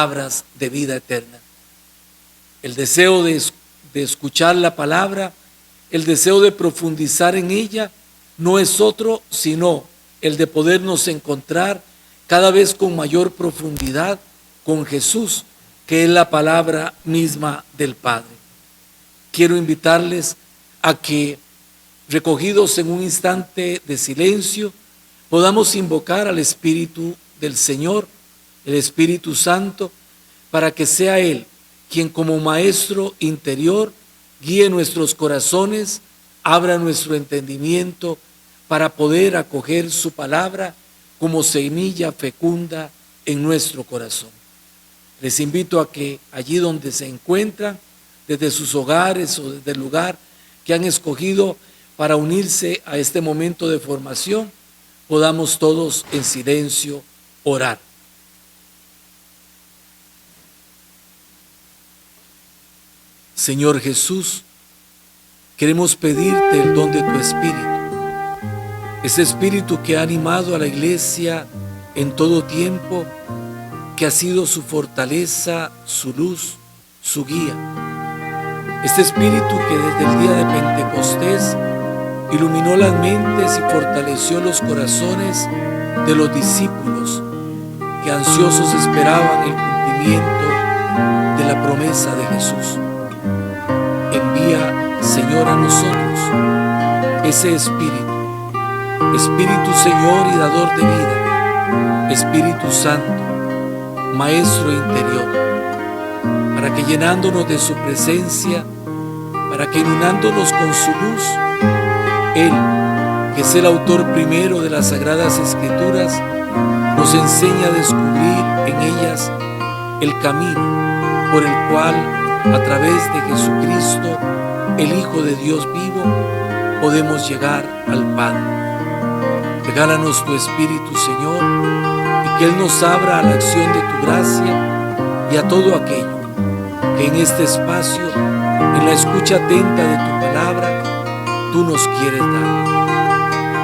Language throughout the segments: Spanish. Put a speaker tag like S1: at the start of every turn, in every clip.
S1: palabras de vida eterna. El deseo de escuchar la palabra, el deseo de profundizar en ella, no es otro sino el de podernos encontrar cada vez con mayor profundidad con Jesús, que es la palabra misma del Padre. Quiero invitarles a que, recogidos en un instante de silencio, podamos invocar al Espíritu del Señor, el Espíritu Santo, para que sea Él quien como maestro interior guíe nuestros corazones, abra nuestro entendimiento para poder acoger su palabra como semilla fecunda en nuestro corazón. Les invito a que allí donde se encuentran, desde sus hogares o desde el lugar que han escogido para unirse a este momento de formación, podamos todos en silencio orar. Señor Jesús, queremos pedirte el don de tu Espíritu, ese Espíritu que ha animado a la Iglesia en todo tiempo, que ha sido su fortaleza, su luz, su guía. Este Espíritu que desde el día de Pentecostés iluminó las mentes y fortaleció los corazones de los discípulos que ansiosos esperaban el cumplimiento de la promesa de Jesús. Envía, Señor, a nosotros ese Espíritu, Espíritu Señor y dador de vida, Espíritu Santo, Maestro interior, para que llenándonos de su presencia, para que inundándonos con su luz, Él, que es el autor primero de las Sagradas Escrituras, nos enseña a descubrir en ellas el camino por el cual, a través de Jesucristo, el Hijo de Dios vivo, podemos llegar al Padre. Regálanos tu Espíritu, Señor, y que Él nos abra a la acción de tu gracia y a todo aquello que en este espacio, en la escucha atenta de tu palabra, tú nos quieres dar.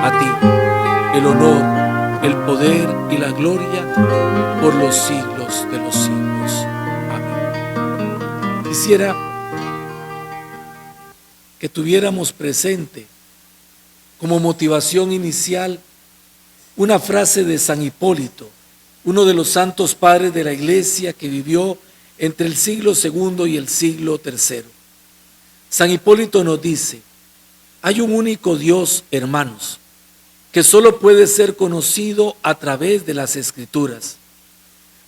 S1: A ti el honor, el poder y la gloria por los siglos de los siglos. Amén. Quisiera que tuviéramos presente como motivación inicial una frase de San Hipólito, uno de los santos padres de la Iglesia que vivió entre el siglo II y el siglo III. San Hipólito nos dice: hay un único Dios, hermanos, que solo puede ser conocido a través de las Escrituras.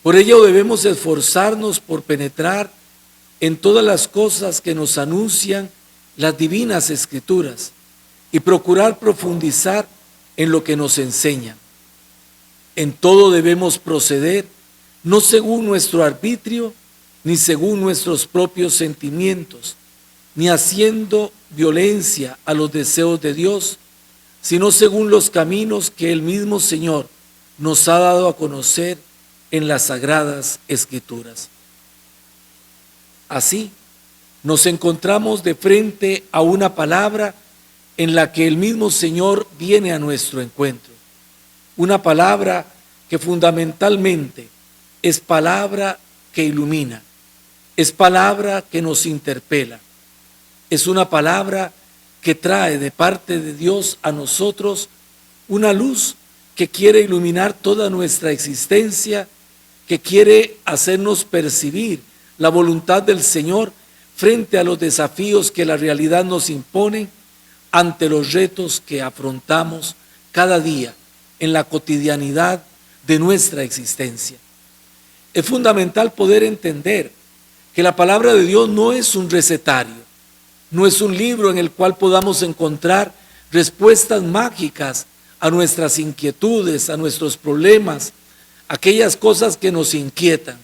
S1: Por ello debemos esforzarnos por penetrar en todas las cosas que nos anuncian las divinas Escrituras y procurar profundizar en lo que nos enseñan. En todo debemos proceder, no según nuestro arbitrio, ni según nuestros propios sentimientos, ni haciendo violencia a los deseos de Dios, sino según los caminos que el mismo Señor nos ha dado a conocer en las Sagradas Escrituras. Así, nos encontramos de frente a una palabra en la que el mismo Señor viene a nuestro encuentro. Una palabra que fundamentalmente es palabra que ilumina, es palabra que nos interpela, es una palabra que trae de parte de Dios a nosotros una luz que quiere iluminar toda nuestra existencia, que quiere hacernos percibir la voluntad del Señor frente a los desafíos que la realidad nos impone, ante los retos que afrontamos cada día en la cotidianidad de nuestra existencia. Es fundamental poder entender que la palabra de Dios no es un recetario, no es un libro en el cual podamos encontrar respuestas mágicas a nuestras inquietudes, a nuestros problemas, aquellas cosas que nos inquietan.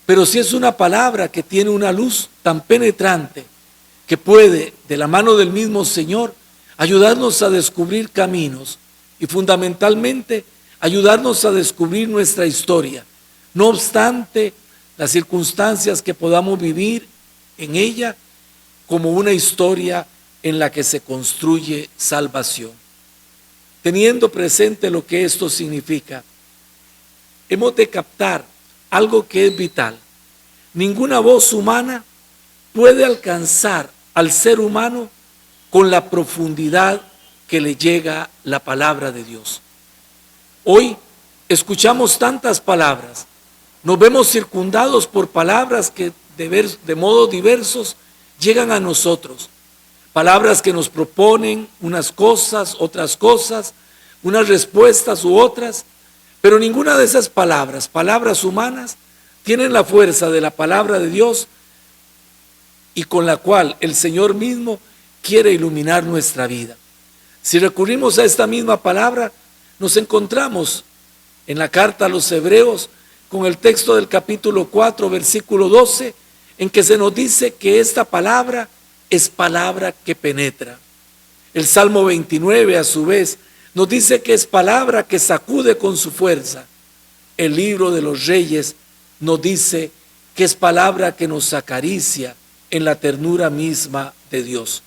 S1: Pero sí es una palabra que tiene una luz tan penetrante que puede, de la mano del mismo Señor, ayudarnos a descubrir caminos y fundamentalmente ayudarnos a descubrir nuestra historia. No obstante las circunstancias que podamos vivir en ella, como una historia en la que se construye salvación. Teniendo presente lo que esto significa, hemos de captar algo que es vital. Ninguna voz humana puede alcanzar al ser humano con la profundidad que le llega la palabra de Dios. Hoy escuchamos tantas palabras, nos vemos circundados por palabras que de modos diversos llegan a nosotros. Palabras que nos proponen unas cosas, otras cosas, unas respuestas u otras, pero ninguna de esas palabras, palabras humanas, tienen la fuerza de la palabra de Dios y con la cual el Señor mismo quiere iluminar nuestra vida. Si recurrimos a esta misma palabra, nos encontramos en la carta a los Hebreos con el texto del capítulo 4, versículo 12, en que se nos dice que esta palabra es palabra que penetra. El Salmo 29, a su vez, nos dice que es palabra que sacude con su fuerza. El libro de los Reyes nos dice que es palabra que nos acaricia en la ternura misma de Dios.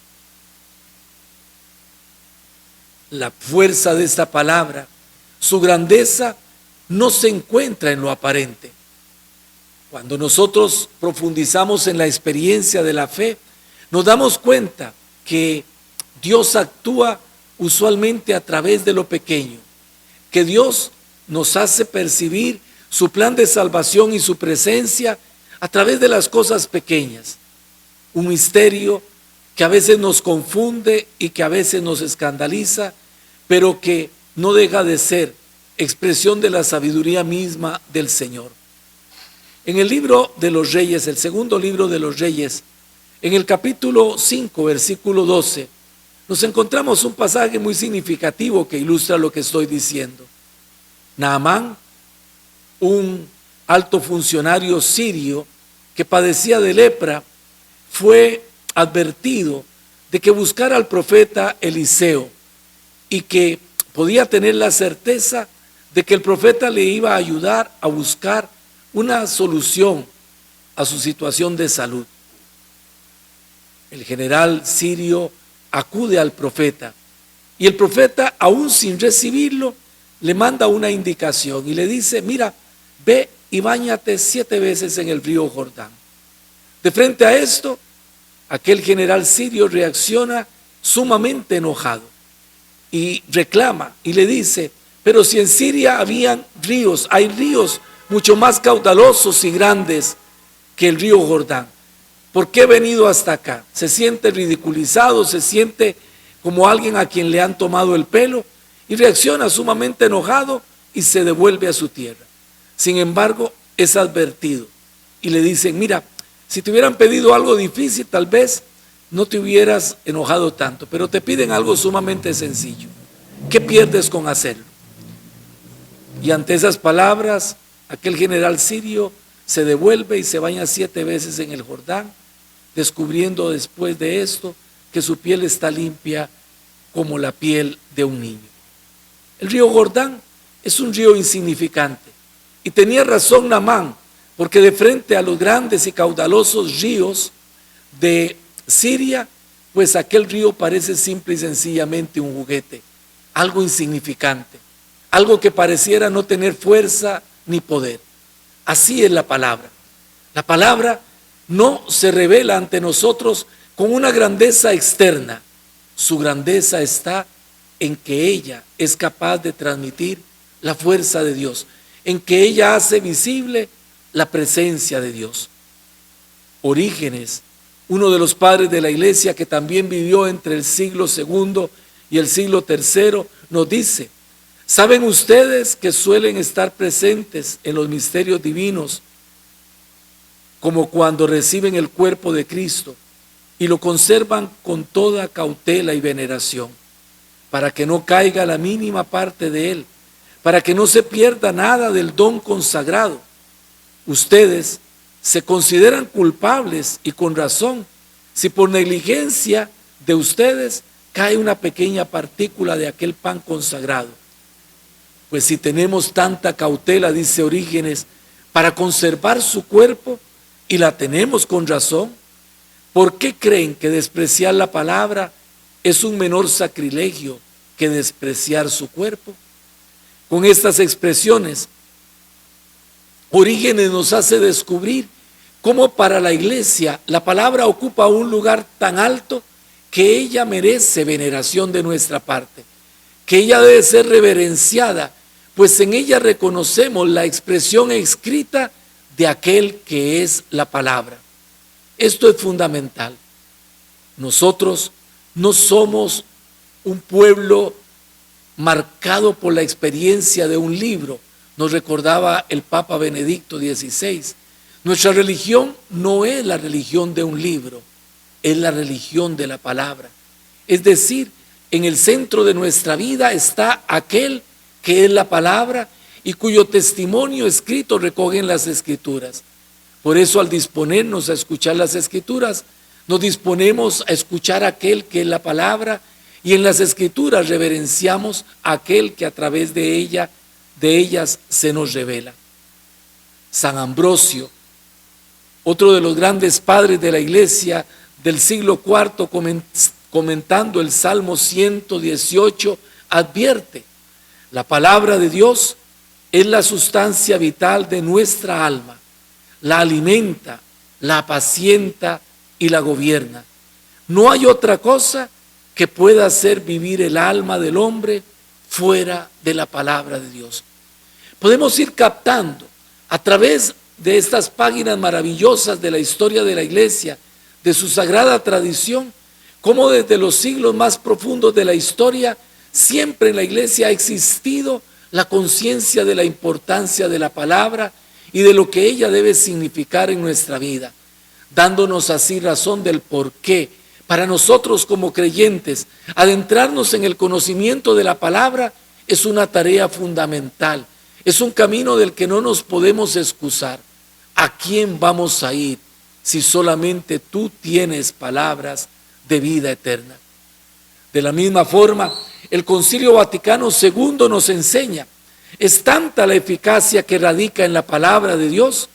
S1: La fuerza de esta palabra, su grandeza, no se encuentra en lo aparente. Cuando nosotros profundizamos en la experiencia de la fe, nos damos cuenta que Dios actúa usualmente a través de lo pequeño, que Dios nos hace percibir su plan de salvación y su presencia a través de las cosas pequeñas. Un misterio que a veces nos confunde y que a veces nos escandaliza, pero que no deja de ser expresión de la sabiduría misma del Señor. En el libro de los Reyes, el segundo libro de los Reyes, en el capítulo 5, versículo 12, nos encontramos un pasaje muy significativo que ilustra lo que estoy diciendo. Naamán, un alto funcionario sirio que padecía de lepra, fue advertido de que buscara al profeta Eliseo y que podía tener la certeza de que el profeta le iba a ayudar a buscar una solución a su situación de salud. El general sirio acude al profeta y el profeta, aún sin recibirlo, le manda una indicación y le dice: mira, ve y báñate 7 veces en el río Jordán. De frente a esto, aquel general sirio reacciona sumamente enojado y reclama y le dice: pero si en Siria habían ríos, hay ríos mucho más caudalosos y grandes que el río Jordán, ¿por qué he venido hasta acá? Se siente ridiculizado, se siente como alguien a quien le han tomado el pelo y reacciona sumamente enojado y se devuelve a su tierra. Sin embargo, es advertido y le dicen: mira, si te hubieran pedido algo difícil, tal vez no te hubieras enojado tanto, pero te piden algo sumamente sencillo. ¿Qué pierdes con hacerlo? Y ante esas palabras, aquel general sirio se devuelve y se baña 7 veces en el Jordán, descubriendo después de esto que su piel está limpia como la piel de un niño. El río Jordán es un río insignificante y tenía razón Naamán, porque de frente a los grandes y caudalosos ríos de Siria, pues aquel río parece simple y sencillamente un juguete, algo insignificante, algo que pareciera no tener fuerza ni poder. Así es la palabra. La palabra no se revela ante nosotros con una grandeza externa. Su grandeza está en que ella es capaz de transmitir la fuerza de Dios, en que ella hace visible la presencia de Dios. Orígenes, uno de los padres de la iglesia que también vivió entre el siglo II y el siglo III, nos dice: ¿saben ustedes que suelen estar presentes en los misterios divinos, como cuando reciben el cuerpo de Cristo y lo conservan con toda cautela y veneración, para que no caiga la mínima parte de él, para que no se pierda nada del don consagrado? Ustedes se consideran culpables, y con razón, si por negligencia de ustedes cae una pequeña partícula de aquel pan consagrado. Pues si tenemos tanta cautela, dice Orígenes, para conservar su cuerpo, y la tenemos con razón, ¿por qué creen que despreciar la palabra es un menor sacrilegio que despreciar su cuerpo? Con estas expresiones, Orígenes nos hace descubrir cómo para la iglesia la palabra ocupa un lugar tan alto que ella merece veneración de nuestra parte, que ella debe ser reverenciada, pues en ella reconocemos la expresión escrita de aquel que es la palabra. Esto es fundamental. Nosotros no somos un pueblo marcado por la experiencia de un libro, nos recordaba el Papa Benedicto XVI. Nuestra religión no es la religión de un libro, es la religión de la palabra. Es decir, en el centro de nuestra vida está aquel que es la palabra y cuyo testimonio escrito recogen las Escrituras. Por eso, al disponernos a escuchar las Escrituras, nos disponemos a escuchar a aquel que es la palabra, y en las Escrituras reverenciamos a aquel que a través de ellas se nos revela. San Ambrosio, otro de los grandes padres de la iglesia del siglo IV, comentando el Salmo 118, advierte: la palabra de Dios es la sustancia vital de nuestra alma, la alimenta, la apacienta y la gobierna. No hay otra cosa que pueda hacer vivir el alma del hombre fuera de la palabra de Dios. Podemos ir captando a través de estas páginas maravillosas de la historia de la iglesia, de su sagrada tradición, cómo desde los siglos más profundos de la historia, siempre en la iglesia ha existido la conciencia de la importancia de la palabra y de lo que ella debe significar en nuestra vida, dándonos así razón del por qué para nosotros como creyentes adentrarnos en el conocimiento de la palabra es una tarea fundamental, es un camino del que no nos podemos excusar. ¿A quién vamos a ir si solamente tú tienes palabras de vida eterna? De la misma forma, el Concilio Vaticano II nos enseña: es tanta la eficacia que radica en la palabra de Dios,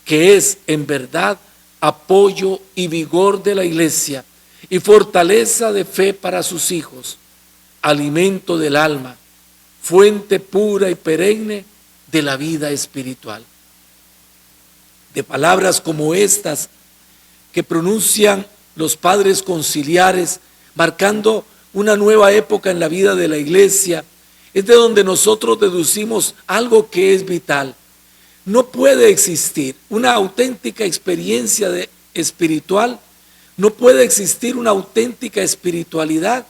S1: que es en verdad apoyo y vigor de la iglesia y fortaleza de fe para sus hijos, alimento del alma, fuente pura y perenne de la vida espiritual. De palabras como estas que pronuncian los padres conciliares, marcando una nueva época en la vida de la iglesia, es de donde nosotros deducimos algo que es vital. No puede existir una auténtica experiencia espiritual, no puede existir una auténtica espiritualidad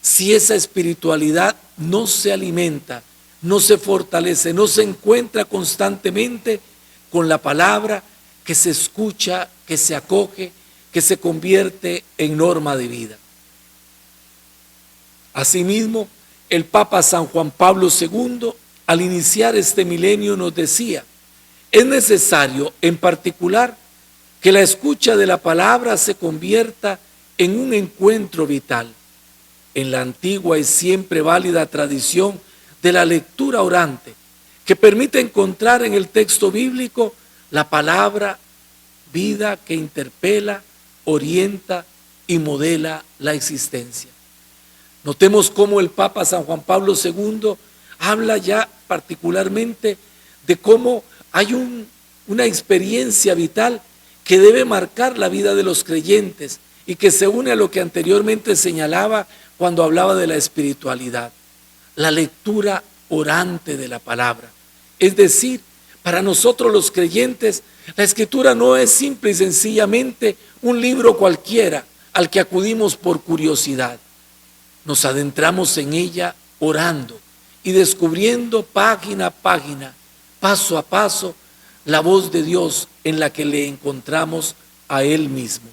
S1: si esa espiritualidad no se alimenta, no se fortalece, no se encuentra constantemente con la palabra que se escucha, que se acoge, que se convierte en norma de vida. Asimismo, el Papa San Juan Pablo II, al iniciar este milenio, nos decía: es necesario, en particular, que la escucha de la palabra se convierta en un encuentro vital. En la antigua y siempre válida tradición de la lectura orante, que permite encontrar en el texto bíblico la palabra vida que interpela, orienta y modela la existencia. Notemos cómo el Papa San Juan Pablo II habla ya particularmente de cómo hay una experiencia vital que debe marcar la vida de los creyentes y que se une a lo que anteriormente señalaba cuando hablaba de la espiritualidad, la lectura orante de la palabra. Es decir, para nosotros los creyentes, la Escritura no es simple y sencillamente un libro cualquiera al que acudimos por curiosidad. Nos adentramos en ella orando y descubriendo página a página, paso a paso, la voz de Dios en la que le encontramos a Él mismo.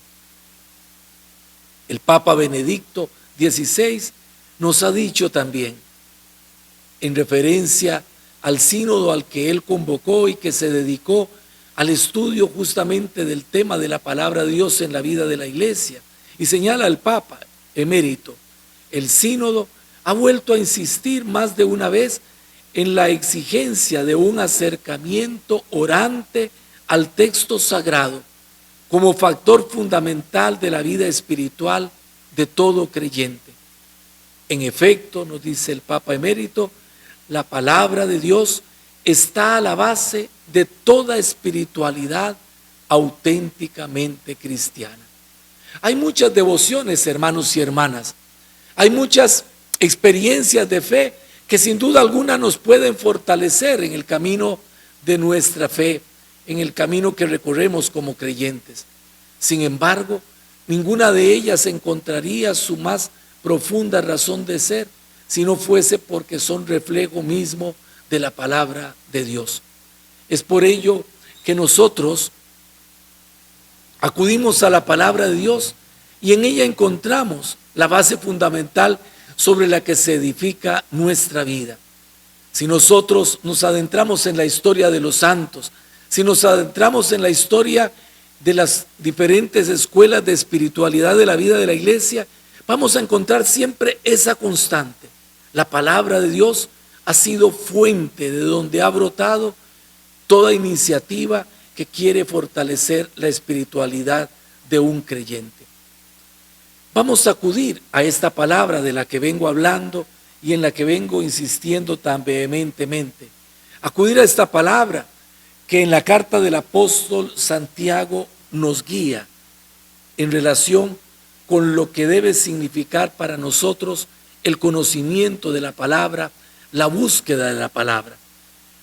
S1: El Papa Benedicto XVI nos ha dicho también, en referencia al sínodo al que él convocó y que se dedicó al estudio justamente del tema de la palabra de Dios en la vida de la iglesia, y señala al Papa emérito: el sínodo ha vuelto a insistir más de una vez en la exigencia de un acercamiento orante al texto sagrado como factor fundamental de la vida espiritual de todo creyente. En efecto, nos dice el Papa emérito, la palabra de Dios está a la base de toda espiritualidad auténticamente cristiana. Hay muchas devociones, hermanos y hermanas. Hay muchas experiencias de fe que sin duda alguna nos pueden fortalecer en el camino de nuestra fe, en el camino que recorremos como creyentes. Sin embargo, ninguna de ellas encontraría su más profunda razón de ser si no fuese porque son reflejo mismo de la palabra de Dios. Es por ello que nosotros acudimos a la palabra de Dios y en ella encontramos la base fundamental sobre la que se edifica nuestra vida. Si nosotros nos adentramos en la historia de los santos, si nos adentramos en la historia de las diferentes escuelas de espiritualidad de la vida de la iglesia, vamos a encontrar siempre esa constante. La palabra de Dios ha sido fuente de donde ha brotado toda iniciativa que quiere fortalecer la espiritualidad de un creyente. Vamos a acudir a esta palabra de la que vengo hablando y en la que vengo insistiendo tan vehementemente. Acudir a esta palabra que en la carta del apóstol Santiago nos guía en relación con lo que debe significar para nosotros el conocimiento de la palabra, la búsqueda de la palabra.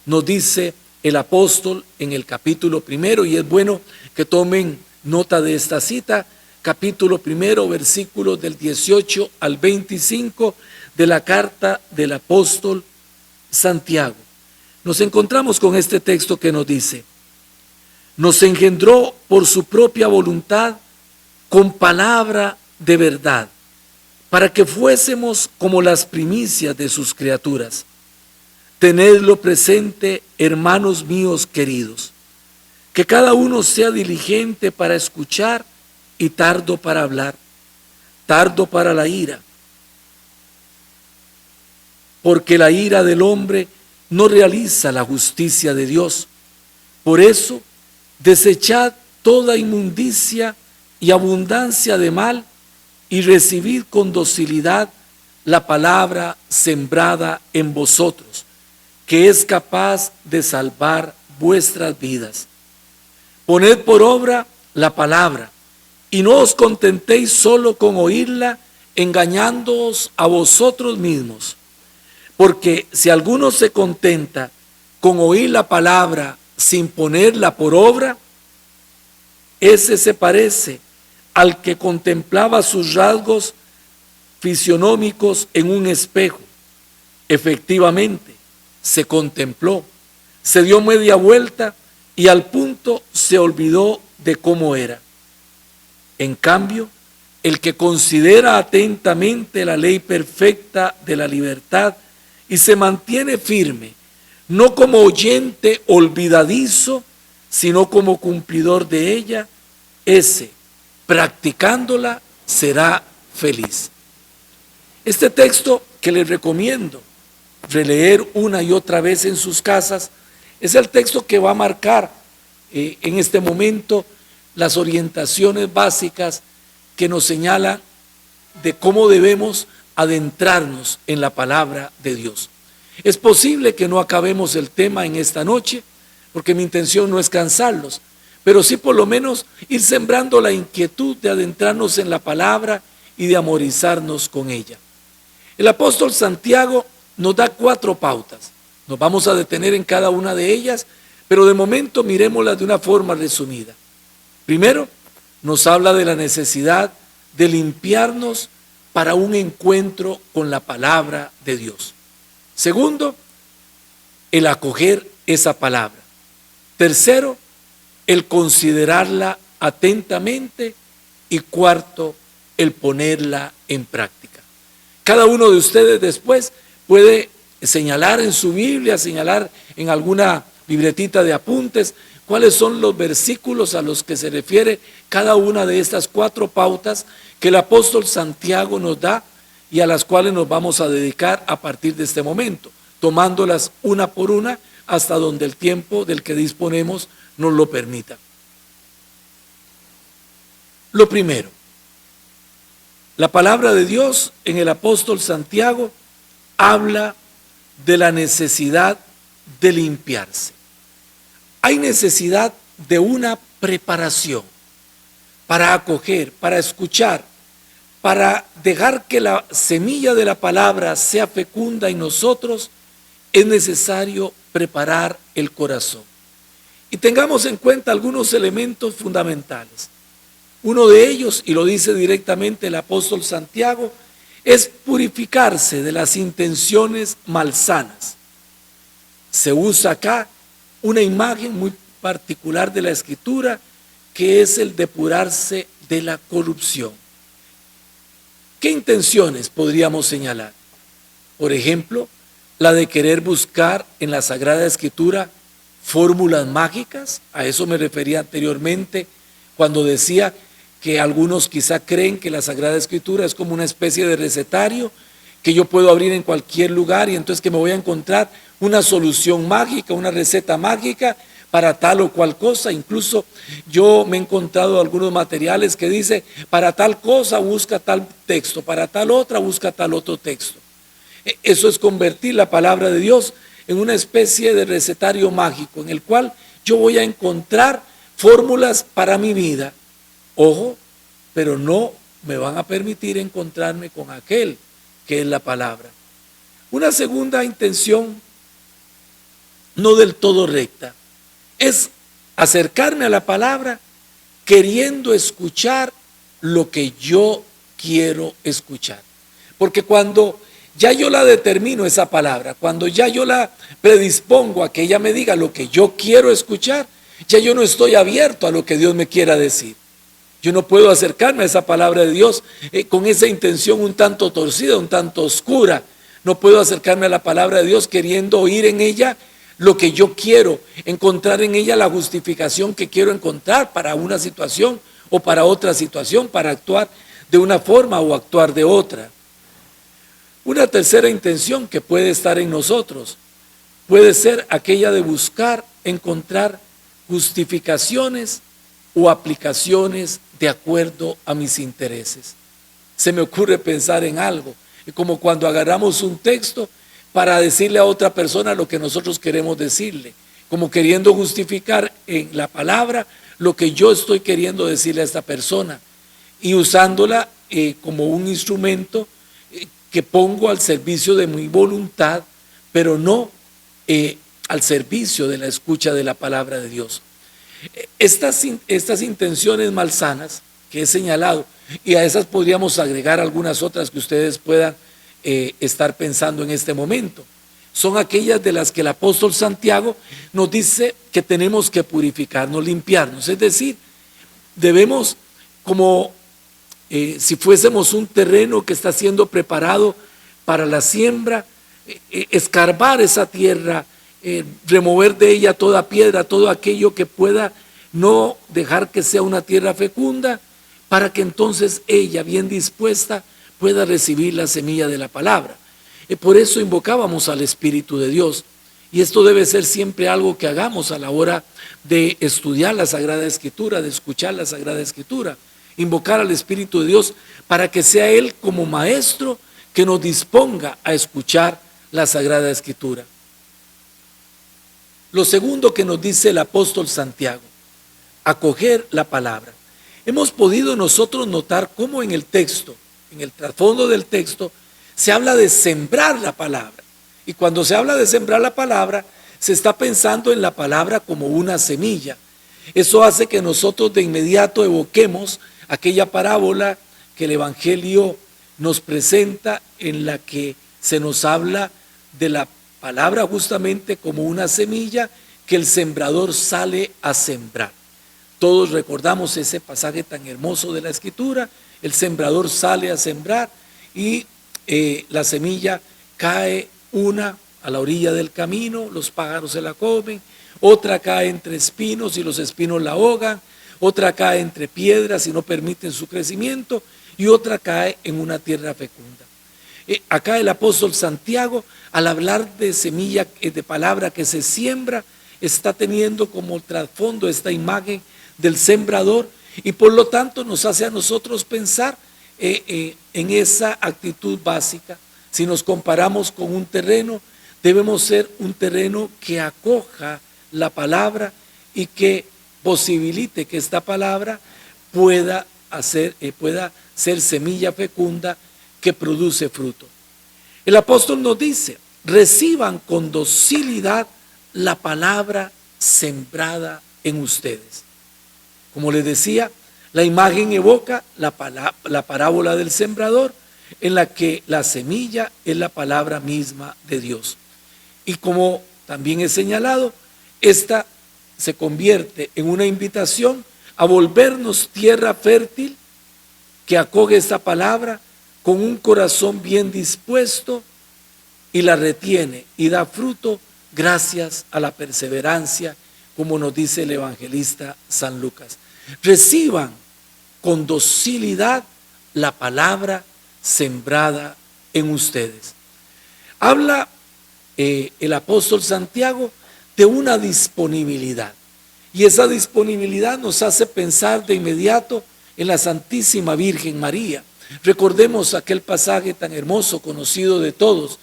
S1: Nos dice el apóstol en el capítulo 1, y es bueno que tomen nota de esta cita, capítulo 1, versículos del 18 al 25 de la carta del apóstol Santiago. Nos encontramos con este texto que nos dice: nos engendró por su propia voluntad con palabra de verdad, para que fuésemos como las primicias de sus criaturas. Tenedlo presente, hermanos míos queridos, que cada uno sea diligente para escuchar y tardo para hablar, tardo para la ira, porque la ira del hombre no realiza la justicia de Dios. Por eso, desechad toda inmundicia y abundancia de mal y recibid con docilidad la palabra sembrada en vosotros, que es capaz de salvar vuestras vidas. Poned por obra la palabra y no os contentéis solo con oírla, engañándoos a vosotros mismos. Porque si alguno se contenta con oír la palabra sin ponerla por obra, ese se parece al que contemplaba sus rasgos fisionómicos en un espejo. Efectivamente, se contempló, se dio media vuelta y al punto se olvidó de cómo era. En cambio, el que considera atentamente la ley perfecta de la libertad y se mantiene firme, no como oyente olvidadizo, sino como cumplidor de ella, ese, practicándola, será feliz. Este texto que les recomiendo releer una y otra vez en sus casas es el texto que va a marcar en este momento las orientaciones básicas que nos señalan de cómo debemos adentrarnos en la palabra de Dios. Es posible que no acabemos el tema en esta noche, porque mi intención no es cansarlos, pero sí por lo menos ir sembrando la inquietud de adentrarnos en la palabra y de amorizarnos con ella. El apóstol Santiago nos da 4 pautas. Nos vamos a detener en cada una de ellas, pero de momento miremoslas de una forma resumida. Primero, nos habla de la necesidad de limpiarnos para un encuentro con la palabra de Dios. Segundo, el acoger esa palabra. Tercero, el considerarla atentamente. Y cuarto, el ponerla en práctica. Cada uno de ustedes después puede señalar en su Biblia, señalar en alguna libretita de apuntes cuáles son los versículos a los que se refiere cada una de estas 4 pautas que el apóstol Santiago nos da y a las cuales nos vamos a dedicar a partir de este momento, tomándolas una por una hasta donde el tiempo del que disponemos nos lo permita. Lo primero, la palabra de Dios en el apóstol Santiago habla de la necesidad de limpiarse. hay necesidad de una preparación para acoger, para escuchar, para dejar que la semilla de la palabra sea fecunda en nosotros. Es necesario preparar el corazón. Y tengamos en cuenta algunos elementos fundamentales. Uno de ellos, y lo dice directamente el apóstol Santiago, es purificarse de las intenciones malsanas. Se usa acá una imagen muy particular de la Escritura, que es el depurarse de la corrupción. ¿Qué intenciones podríamos señalar? Por ejemplo, la de querer buscar en la Sagrada Escritura fórmulas mágicas. A eso me refería anteriormente cuando decía que algunos quizá creen que la Sagrada Escritura es como una especie de recetario que yo puedo abrir en cualquier lugar y entonces que me voy a encontrar una solución mágica, una receta mágica para tal o cual cosa. Incluso yo me he encontrado algunos materiales que dice, para tal cosa busca tal texto, para tal otra busca tal otro texto. Eso es convertir la palabra de Dios en una especie de recetario mágico en el cual yo voy a encontrar fórmulas para mi vida. Ojo, pero no me van a permitir encontrarme con aquel que es la palabra. Una segunda intención, no del todo recta, es acercarme a la palabra queriendo escuchar lo que yo quiero escuchar. Porque cuando ya yo la determino esa palabra, cuando ya yo la predispongo a que ella me diga lo que yo quiero escuchar, ya yo no estoy abierto a lo que Dios me quiera decir. Yo no puedo acercarme a esa palabra de Dios con esa intención un tanto torcida, un tanto oscura. No puedo acercarme a la palabra de Dios queriendo oír en ella lo que yo quiero, encontrar en ella la justificación que quiero encontrar para una situación o para otra situación, para actuar de una forma o actuar de otra. Una tercera intención que puede estar en nosotros puede ser aquella de buscar encontrar justificaciones o aplicaciones de acuerdo a mis intereses. Se me ocurre pensar en algo, como cuando agarramos un texto para decirle a otra persona lo que nosotros queremos decirle, como queriendo justificar en la palabra lo que yo estoy queriendo decirle a esta persona y usándola como un instrumento que pongo al servicio de mi voluntad, pero no al servicio de la escucha de la palabra de Dios. Estas intenciones malsanas que he señalado, y a esas podríamos agregar algunas otras que ustedes puedan estar pensando en este momento, son aquellas de las que el apóstol Santiago nos dice que tenemos que purificarnos, limpiarnos. Es decir, debemos, como si fuésemos un terreno que está siendo preparado para la siembra, escarbar esa tierra, remover de ella toda piedra, todo aquello que pueda no dejar que sea una tierra fecunda, para que entonces ella, bien dispuesta, pueda recibir la semilla de la palabra. Por eso invocábamos al Espíritu de Dios, y esto debe ser siempre algo que hagamos a la hora de estudiar la Sagrada Escritura, de escuchar la Sagrada Escritura, invocar al Espíritu de Dios para que sea Él como maestro que nos disponga a escuchar la Sagrada Escritura. Lo segundo que nos dice el apóstol Santiago, acoger la palabra. Hemos podido nosotros notar cómo en el texto, en el trasfondo del texto, se habla de sembrar la palabra. Y cuando se habla de sembrar la palabra, se está pensando en la palabra como una semilla. Eso hace que nosotros de inmediato evoquemos aquella parábola que el Evangelio nos presenta, en la que se nos habla de la palabra justamente como una semilla que el sembrador sale a sembrar. Todos recordamos ese pasaje tan hermoso de la Escritura. El sembrador sale a sembrar y la semilla cae, una a la orilla del camino, los pájaros se la comen, otra cae entre espinos y los espinos la ahogan, otra cae entre piedras y no permiten su crecimiento, y otra cae en una tierra fecunda. Acá el apóstol Santiago, al hablar de semilla, de palabra que se siembra, está teniendo como trasfondo esta imagen del sembrador, y por lo tanto nos hace a nosotros pensar en esa actitud básica. Si nos comparamos con un terreno, debemos ser un terreno que acoja la palabra y que posibilite que esta palabra pueda ser semilla fecunda que produce fruto. El apóstol nos dice: reciban con docilidad la palabra sembrada en ustedes. Como les decía, la imagen evoca la parábola del sembrador, en la que la semilla es la palabra misma de Dios. Y como también he señalado, esta se convierte en una invitación a volvernos tierra fértil que acoge esta palabra con un corazón bien dispuesto y la retiene y da fruto gracias a la perseverancia, como nos dice el evangelista San Lucas. Reciban con docilidad la palabra sembrada en ustedes. Habla el apóstol Santiago de una disponibilidad, y esa disponibilidad nos hace pensar de inmediato en la Santísima Virgen María. Recordemos aquel pasaje tan hermoso, conocido de todos,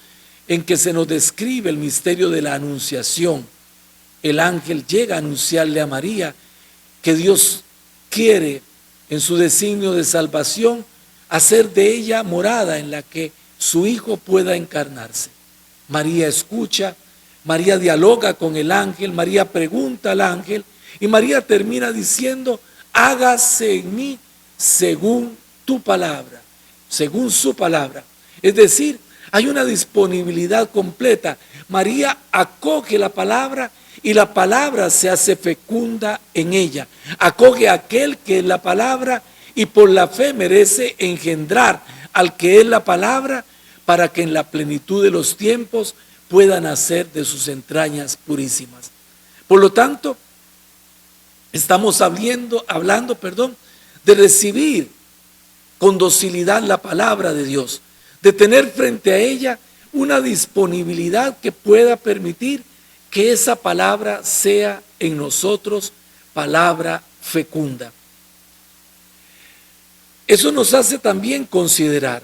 S1: en que se nos describe el misterio de la anunciación. El ángel llega a anunciarle a María que Dios quiere, en su designio de salvación, hacer de ella morada en la que su Hijo pueda encarnarse. María escucha, María dialoga con el ángel, María pregunta al ángel, y María termina diciendo: hágase en mí según tu palabra, según su palabra. Es decir, hay una disponibilidad completa. María acoge la palabra y la palabra se hace fecunda en ella. Acoge a aquel que es la palabra y por la fe merece engendrar al que es la palabra, para que en la plenitud de los tiempos pueda nacer de sus entrañas purísimas. Por lo tanto, estamos hablando, de recibir con docilidad la palabra de Dios, de tener frente a ella una disponibilidad que pueda permitir que esa palabra sea en nosotros palabra fecunda. Eso nos hace también considerar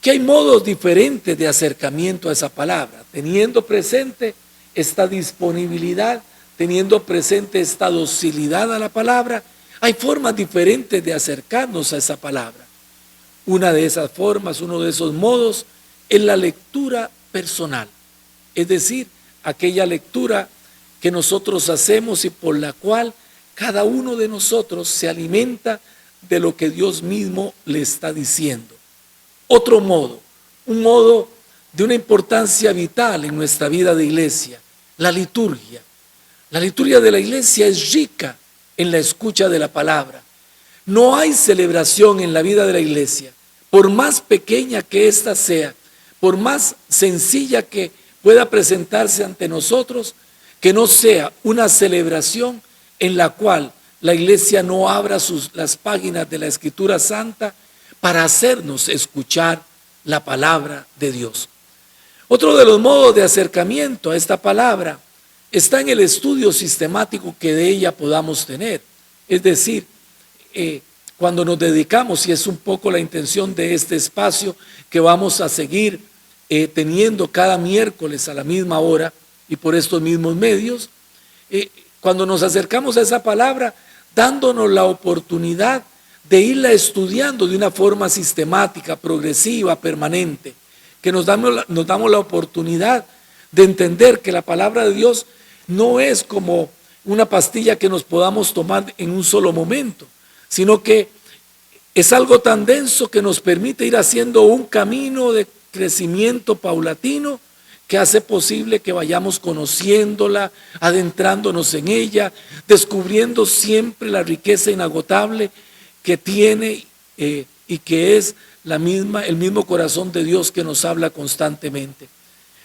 S1: que hay modos diferentes de acercamiento a esa palabra, teniendo presente esta disponibilidad, teniendo presente esta docilidad a la palabra. Hay formas diferentes de acercarnos a esa palabra. Una de esas formas, uno de esos modos, es la lectura personal, es decir, aquella lectura que nosotros hacemos y por la cual cada uno de nosotros se alimenta de lo que Dios mismo le está diciendo. Otro modo, un modo de una importancia vital en nuestra vida de iglesia, la liturgia. La liturgia de la iglesia es rica en la escucha de la palabra. No hay celebración en la vida de la iglesia, por más pequeña que ésta sea, por más sencilla que pueda presentarse ante nosotros, que no sea una celebración en la cual la iglesia no abra las páginas de la Escritura Santa para hacernos escuchar la palabra de Dios. Otro de los modos de acercamiento a esta palabra está en el estudio sistemático que de ella podamos tener. Es decir, cuando nos dedicamos, y es un poco la intención de este espacio que vamos a seguir teniendo cada miércoles a la misma hora y por estos mismos medios, cuando nos acercamos a esa palabra, dándonos la oportunidad de irla estudiando de una forma sistemática, progresiva, permanente, que nos damos la oportunidad de entender que la palabra de Dios no es como una pastilla que nos podamos tomar en un solo momento, sino que es algo tan denso que nos permite ir haciendo un camino de crecimiento paulatino que hace posible que vayamos conociéndola, adentrándonos en ella, descubriendo siempre la riqueza inagotable que tiene y que es el mismo corazón de Dios que nos habla constantemente.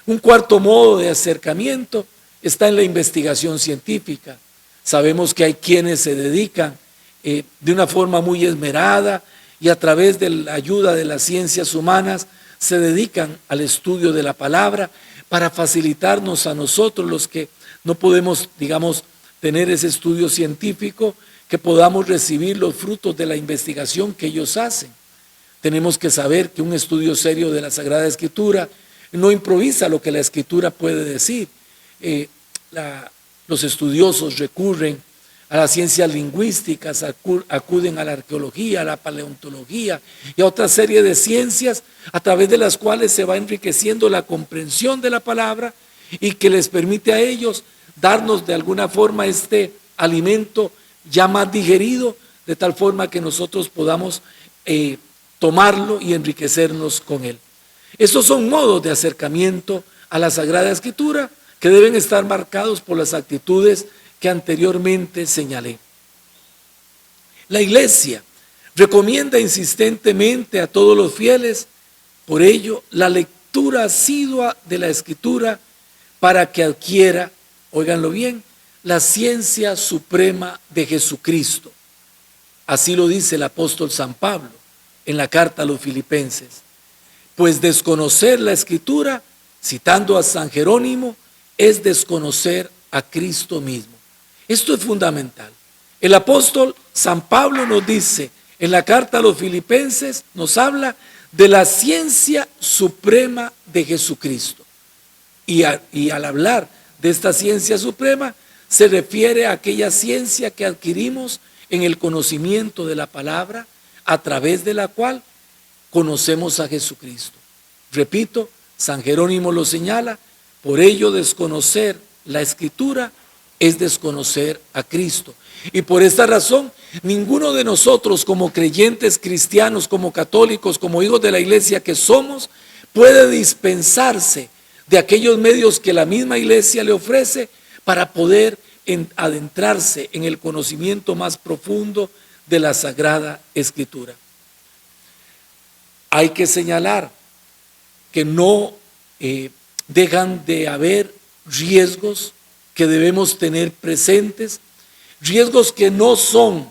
S1: Un cuarto modo de acercamiento está en la investigación científica. Sabemos que hay quienes se dedican de una forma muy esmerada y a través de la ayuda de las ciencias humanas se dedican al estudio de la palabra para facilitarnos a nosotros los que no podemos, tener ese estudio científico, que podamos recibir los frutos de la investigación que ellos hacen. Tenemos que saber que un estudio serio de la Sagrada Escritura no improvisa lo que la Escritura puede decir. los estudiosos recurren a las ciencias lingüísticas, acuden a la arqueología, a la paleontología y a otra serie de ciencias a través de las cuales se va enriqueciendo la comprensión de la palabra y que les permite a ellos darnos de alguna forma este alimento ya más digerido, de tal forma que nosotros podamos tomarlo y enriquecernos con él. Estos son modos de acercamiento a la Sagrada Escritura que deben estar marcados por las actitudes que anteriormente señalé. La Iglesia recomienda insistentemente a todos los fieles, por ello, la lectura asidua de la Escritura para que adquiera, óiganlo bien, la ciencia suprema de Jesucristo. Así lo dice el apóstol San Pablo en la carta a los Filipenses. Pues desconocer la Escritura, citando a San Jerónimo, es desconocer a Cristo mismo. Esto es fundamental. El apóstol San Pablo nos dice en la carta a los Filipenses, nos habla de la ciencia suprema de Jesucristo. Y al hablar de esta ciencia suprema, se refiere a aquella ciencia que adquirimos en el conocimiento de la palabra, a través de la cual conocemos a Jesucristo. Repito, San Jerónimo lo señala, por ello desconocer la Escritura es desconocer a Cristo. Y por esta razón, ninguno de nosotros como creyentes cristianos, como católicos, como hijos de la Iglesia que somos, puede dispensarse de aquellos medios que la misma Iglesia le ofrece para poder adentrarse en el conocimiento más profundo de la Sagrada Escritura. Hay que señalar que no dejan de haber riesgos que debemos tener presentes, riesgos que no son,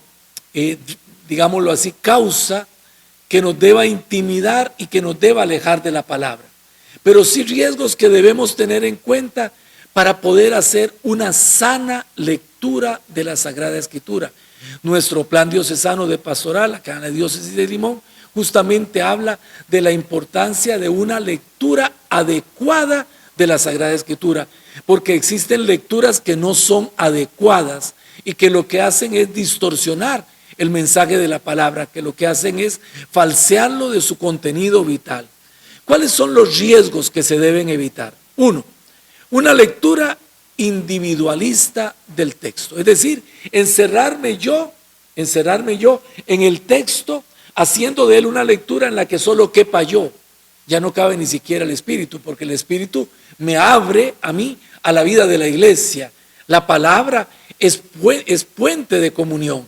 S1: digámoslo así, causa que nos deba intimidar y que nos deba alejar de la palabra, pero sí riesgos que debemos tener en cuenta para poder hacer una sana lectura de la Sagrada Escritura. Nuestro plan diocesano de pastoral, acá en la diócesis de Limón, justamente habla de la importancia de una lectura adecuada de la Sagrada Escritura, porque existen lecturas que no son adecuadas y que lo que hacen es distorsionar el mensaje de la palabra, que lo que hacen es falsearlo de su contenido vital. ¿Cuáles son los riesgos que se deben evitar? Uno, una lectura individualista del texto, es decir, encerrarme yo en el texto, haciendo de él una lectura en la que solo quepa yo. Ya no cabe ni siquiera el Espíritu, porque el Espíritu me abre a mí a la vida de la Iglesia. La palabra es puente de comunión,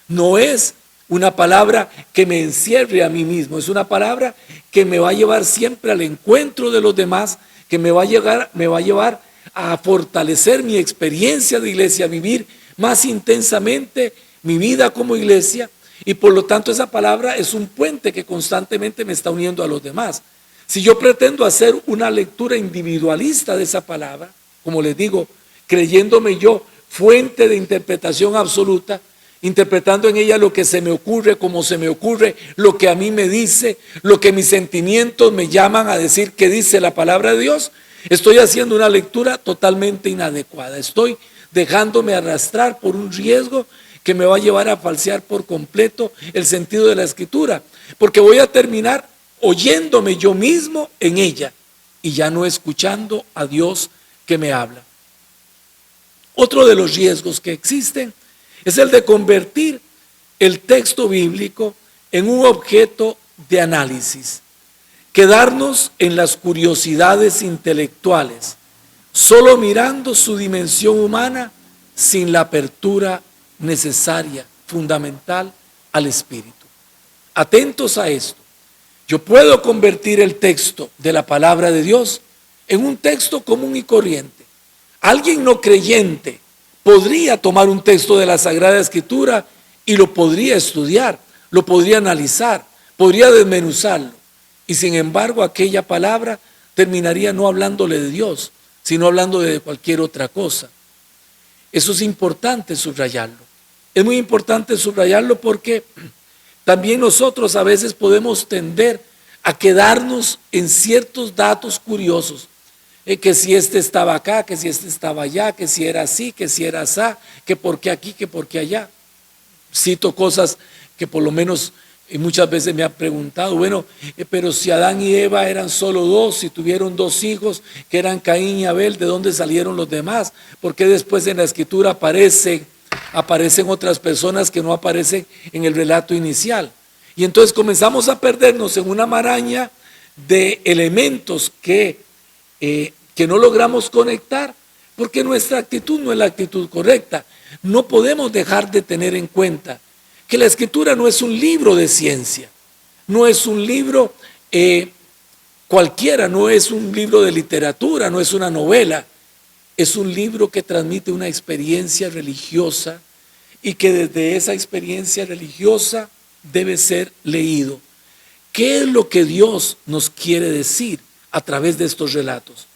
S1: no es una palabra que me encierre a mí mismo, es una palabra que me va a llevar siempre al encuentro de los demás, que me va a llevar a fortalecer mi experiencia de iglesia, a vivir más intensamente mi vida como iglesia, y por lo tanto esa palabra es un puente que constantemente me está uniendo a los demás. Si yo pretendo hacer una lectura individualista de esa palabra, como les digo, creyéndome yo fuente de interpretación absoluta, interpretando en ella lo que se me ocurre, como se me ocurre, lo que a mí me dice, lo que mis sentimientos me llaman a decir que dice la palabra de Dios, estoy haciendo una lectura totalmente inadecuada. Estoy dejándome arrastrar por un riesgo que me va a llevar a falsear por completo el sentido de la Escritura, porque voy a terminar oyéndome yo mismo en ella y ya no escuchando a Dios que me habla. Otro de los riesgos que existen es el de convertir el texto bíblico en un objeto de análisis, quedarnos en las curiosidades intelectuales, solo mirando su dimensión humana sin la apertura necesaria, fundamental al espíritu. Atentos a esto. Yo puedo convertir el texto de la palabra de Dios en un texto común y corriente. Alguien no creyente podría tomar un texto de la Sagrada Escritura y lo podría estudiar, lo podría analizar, podría desmenuzarlo. Y sin embargo, aquella palabra terminaría no hablándole de Dios, sino hablando de cualquier otra cosa. Eso es importante subrayarlo. Es muy importante subrayarlo porque también nosotros a veces podemos tender a quedarnos en ciertos datos curiosos. que si este estaba acá, que si este estaba allá, que si era así, que si era asá, que por qué aquí, que por qué allá. Cito cosas que por lo menos muchas veces me han preguntado, bueno, pero si Adán y Eva eran solo dos, si tuvieron dos hijos, que eran Caín y Abel, ¿de dónde salieron los demás? ¿Por qué después en la escritura aparecen otras personas que no aparecen en el relato inicial? Y entonces comenzamos a perdernos en una maraña de elementos que no logramos conectar, porque nuestra actitud no es la actitud correcta. No podemos dejar de tener en cuenta que la escritura no es un libro de ciencia, no es un libro cualquiera, no es un libro de literatura, no es una novela, es un libro que transmite una experiencia religiosa y que desde esa experiencia religiosa debe ser leído. ¿Qué es lo que Dios nos quiere decir a través de estos relatos?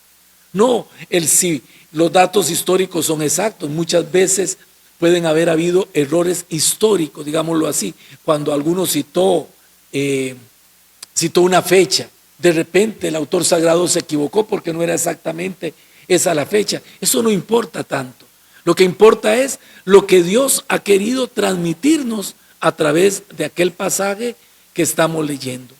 S1: No si los datos históricos son exactos, muchas veces pueden haber habido errores históricos, digámoslo así, cuando alguno citó una fecha, de repente el autor sagrado se equivocó porque no era exactamente esa la fecha. Eso no importa tanto. Lo que importa es lo que Dios ha querido transmitirnos a través de aquel pasaje que estamos leyendo.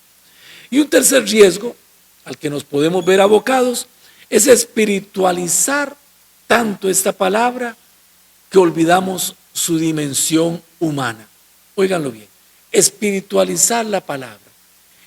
S1: Y un tercer riesgo al que nos podemos ver abocados es espiritualizar tanto esta palabra que olvidamos su dimensión humana. Óiganlo bien, espiritualizar la palabra.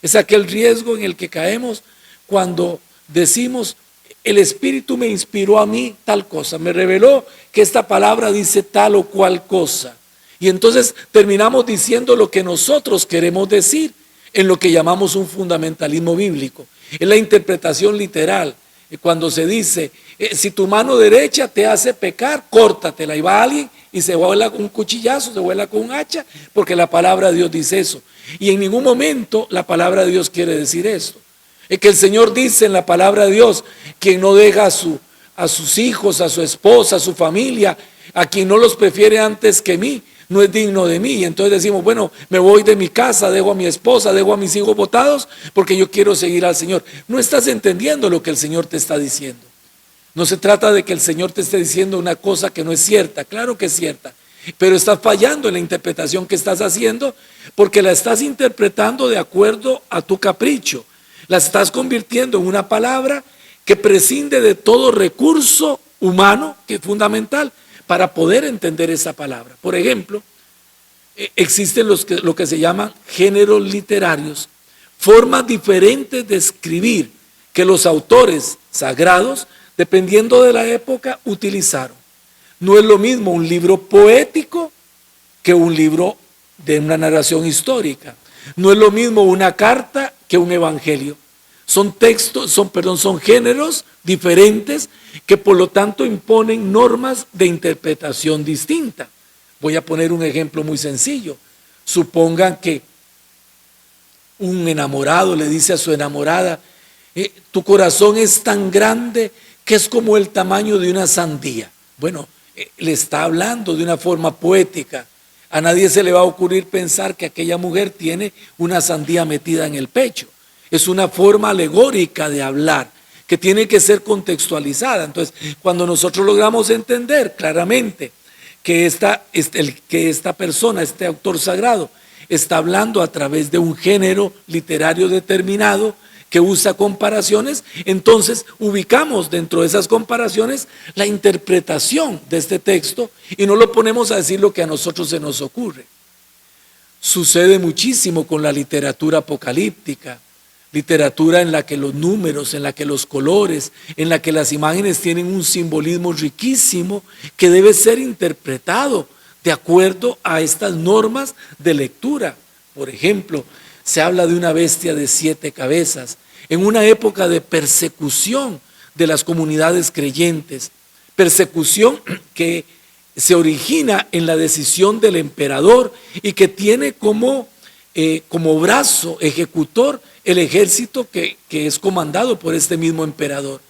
S1: Es aquel riesgo en el que caemos cuando decimos, el Espíritu me inspiró a mí tal cosa, me reveló que esta palabra dice tal o cual cosa. Y entonces terminamos diciendo lo que nosotros queremos decir en lo que llamamos un fundamentalismo bíblico. Es la interpretación literal. Cuando se dice, si tu mano derecha te hace pecar, córtatela. Y va alguien y se vuela con un cuchillazo, se vuela con un hacha, porque la palabra de Dios dice eso. Y en ningún momento la palabra de Dios quiere decir esto. Es que el Señor dice en la palabra de Dios, quien no deja a sus hijos, a su esposa, a su familia, a quien no los prefiere antes que mí, no es digno de mí. Y entonces decimos, bueno, me voy de mi casa, dejo a mi esposa, dejo a mis hijos botados porque yo quiero seguir al Señor. No estás entendiendo lo que el Señor te está diciendo. No se trata de que el Señor te esté diciendo una cosa que no es cierta, claro que es cierta, pero estás fallando en la interpretación que estás haciendo porque la estás interpretando de acuerdo a tu capricho. La estás convirtiendo en una palabra que prescinde de todo recurso humano que es fundamental para poder entender esa palabra. Por ejemplo, existen lo que se llaman géneros literarios, formas diferentes de escribir que los autores sagrados, dependiendo de la época, utilizaron. No es lo mismo un libro poético que un libro de una narración histórica. No es lo mismo una carta que un evangelio. Son géneros diferentes que por lo tanto imponen normas de interpretación distinta. Voy a poner un ejemplo muy sencillo. Supongan que un enamorado le dice a su enamorada, tu corazón es tan grande que es como el tamaño de una sandía. Bueno, le está hablando de una forma poética. A nadie se le va a ocurrir pensar que aquella mujer tiene una sandía metida en el pecho. Es una forma alegórica de hablar que tiene que ser contextualizada. Entonces, cuando nosotros logramos entender claramente que esta persona, este autor sagrado, está hablando a través de un género literario determinado que usa comparaciones, entonces ubicamos dentro de esas comparaciones la interpretación de este texto y no lo ponemos a decir lo que a nosotros se nos ocurre. Sucede muchísimo con la literatura apocalíptica, literatura en la que los números, en la que los colores, en la que las imágenes tienen un simbolismo riquísimo que debe ser interpretado de acuerdo a estas normas de lectura. Por ejemplo, se habla de una bestia de 7 cabezas en una época de persecución de las comunidades creyentes, persecución que se origina en la decisión del emperador y que tiene como brazo ejecutor el ejército que es comandado por este mismo emperador.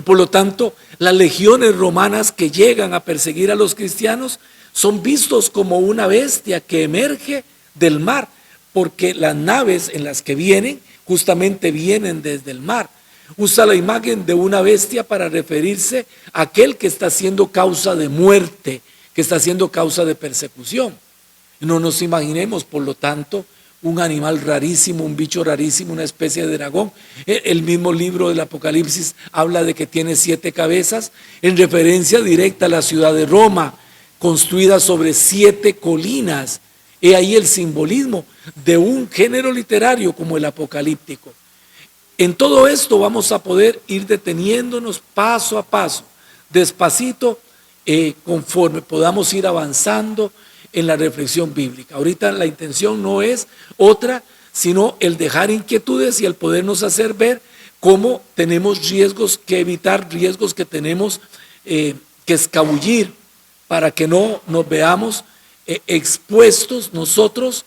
S1: Por lo tanto, las legiones romanas que llegan a perseguir a los cristianos son vistos como una bestia que emerge del mar, porque las naves en las que vienen justamente vienen desde el mar. Usa la imagen de una bestia para referirse a aquel que está siendo causa de muerte, que está siendo causa de persecución. No nos imaginemos, por lo tanto, un animal rarísimo, un bicho rarísimo, una especie de dragón. El mismo libro del Apocalipsis habla de que tiene 7 cabezas, en referencia directa a la ciudad de Roma, construida sobre 7 colinas. He ahí el simbolismo de un género literario como el apocalíptico. En todo esto vamos a poder ir deteniéndonos paso a paso, despacito, conforme podamos ir avanzando en la reflexión bíblica. Ahorita la intención no es otra, sino el dejar inquietudes y el podernos hacer ver cómo tenemos riesgos que evitar, riesgos que tenemos que escabullir para que no nos veamos expuestos nosotros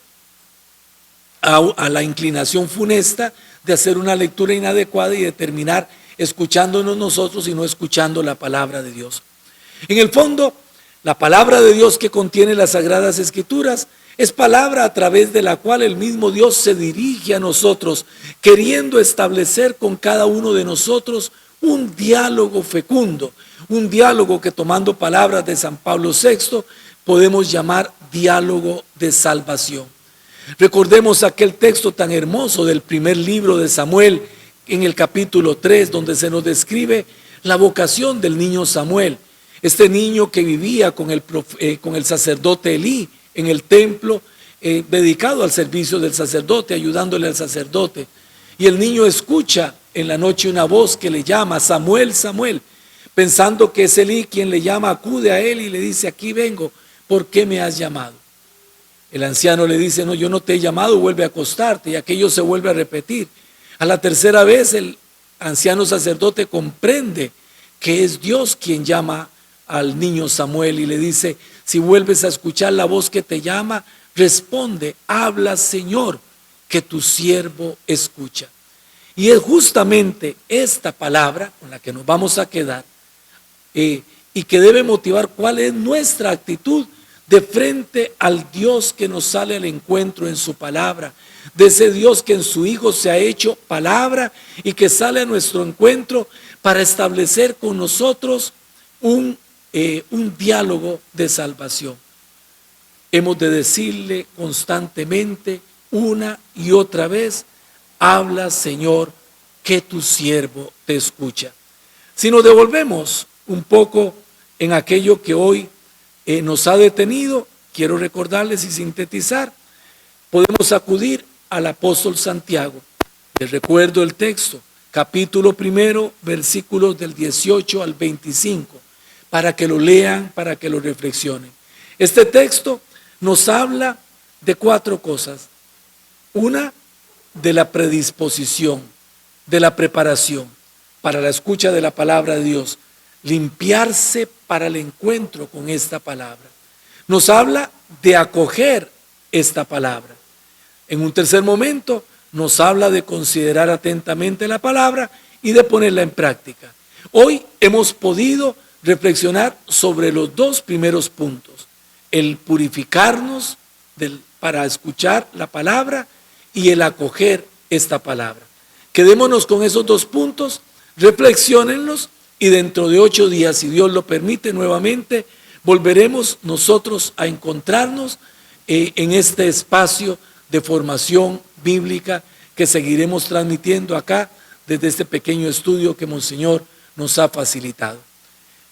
S1: a la inclinación funesta de hacer una lectura inadecuada y de terminar escuchándonos nosotros y no escuchando la palabra de Dios. En el fondo, la palabra de Dios que contiene las Sagradas Escrituras es palabra a través de la cual el mismo Dios se dirige a nosotros, queriendo establecer con cada uno de nosotros un diálogo fecundo, un diálogo que, tomando palabras de San Pablo VI, podemos llamar diálogo de salvación. Recordemos aquel texto tan hermoso del primer libro de Samuel, en el capítulo 3, donde se nos describe la vocación del niño Samuel. Este niño que vivía con el sacerdote Elí en el templo, dedicado al servicio del sacerdote, ayudándole al sacerdote. Y el niño escucha en la noche una voz que le llama: Samuel, Samuel, pensando que es Elí quien le llama. Acude a él y le dice: aquí vengo, ¿por qué me has llamado? El anciano le dice: no, yo no te he llamado, vuelve a acostarte. Y aquello se vuelve a repetir. A la tercera vez el anciano sacerdote comprende que es Dios quien llama al niño Samuel y le dice: si vuelves a escuchar la voz que te llama, responde: habla, Señor, que tu siervo escucha. Y es justamente esta palabra con la que nos vamos a quedar y que debe motivar cuál es nuestra actitud de frente al Dios que nos sale al encuentro en su palabra, de ese Dios que en su Hijo se ha hecho palabra y que sale a nuestro encuentro para establecer con nosotros un diálogo de salvación. Hemos de decirle constantemente, una y otra vez: habla, Señor, que tu siervo te escucha. Si nos devolvemos un poco en aquello que hoy nos ha detenido, quiero recordarles y sintetizar. Podemos acudir al apóstol Santiago. Les recuerdo el texto, capítulo 1, versículos del 18 al 25, para que lo lean, para que lo reflexionen. Este texto nos habla de 4 cosas. Una, de la predisposición, de la preparación para la escucha de la palabra de Dios, limpiarse para el encuentro con esta palabra. Nos habla de acoger esta palabra. En un tercer momento nos habla de considerar atentamente la palabra y de ponerla en práctica. Hoy hemos podido reflexionar sobre los 2 primeros puntos: el purificarnos para escuchar la palabra y el acoger esta palabra. Quedémonos con esos 2 puntos, reflexiónenlos y dentro de 8 días, si Dios lo permite, nuevamente volveremos nosotros a encontrarnos en este espacio de formación bíblica que seguiremos transmitiendo acá desde este pequeño estudio que Monseñor nos ha facilitado.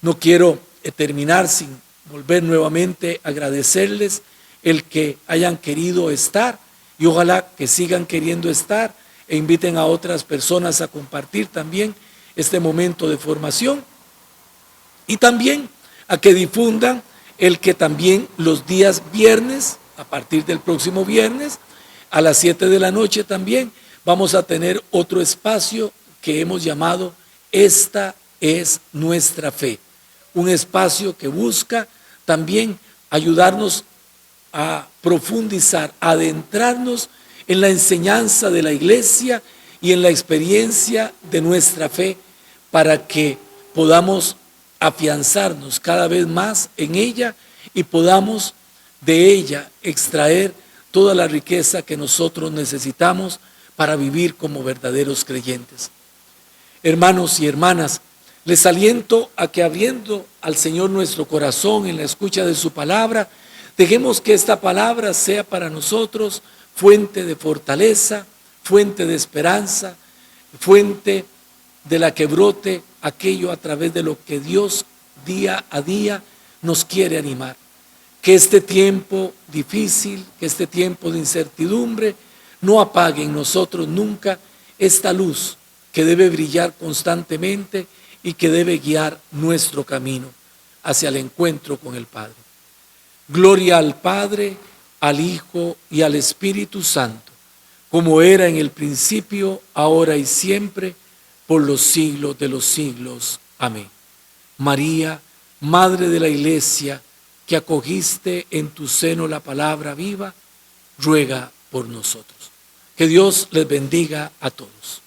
S1: No quiero terminar sin volver nuevamente a agradecerles el que hayan querido estar y ojalá que sigan queriendo estar e inviten a otras personas a compartir también este momento de formación y también a que difundan el que también los días viernes, a partir del próximo viernes, a las 7 de la noche también vamos a tener otro espacio que hemos llamado Esta es nuestra fe, un espacio que busca también ayudarnos a profundizar, a adentrarnos en la enseñanza de la iglesia y en la experiencia de nuestra fe para que podamos afianzarnos cada vez más en ella y podamos de ella extraer toda la riqueza que nosotros necesitamos para vivir como verdaderos creyentes. Hermanos y hermanas, les aliento a que abriendo al Señor nuestro corazón en la escucha de su palabra, dejemos que esta palabra sea para nosotros fuente de fortaleza, fuente de esperanza, fuente de la que brote aquello a través de lo que Dios día a día nos quiere animar. Que este tiempo difícil, que este tiempo de incertidumbre no apague en nosotros nunca esta luz que debe brillar constantemente y que debe guiar nuestro camino hacia el encuentro con el Padre. Gloria al Padre, al Hijo y al Espíritu Santo, como era en el principio, ahora y siempre, por los siglos de los siglos. Amén. María, Madre de la Iglesia, que acogiste en tu seno la palabra viva, ruega por nosotros. Que Dios les bendiga a todos.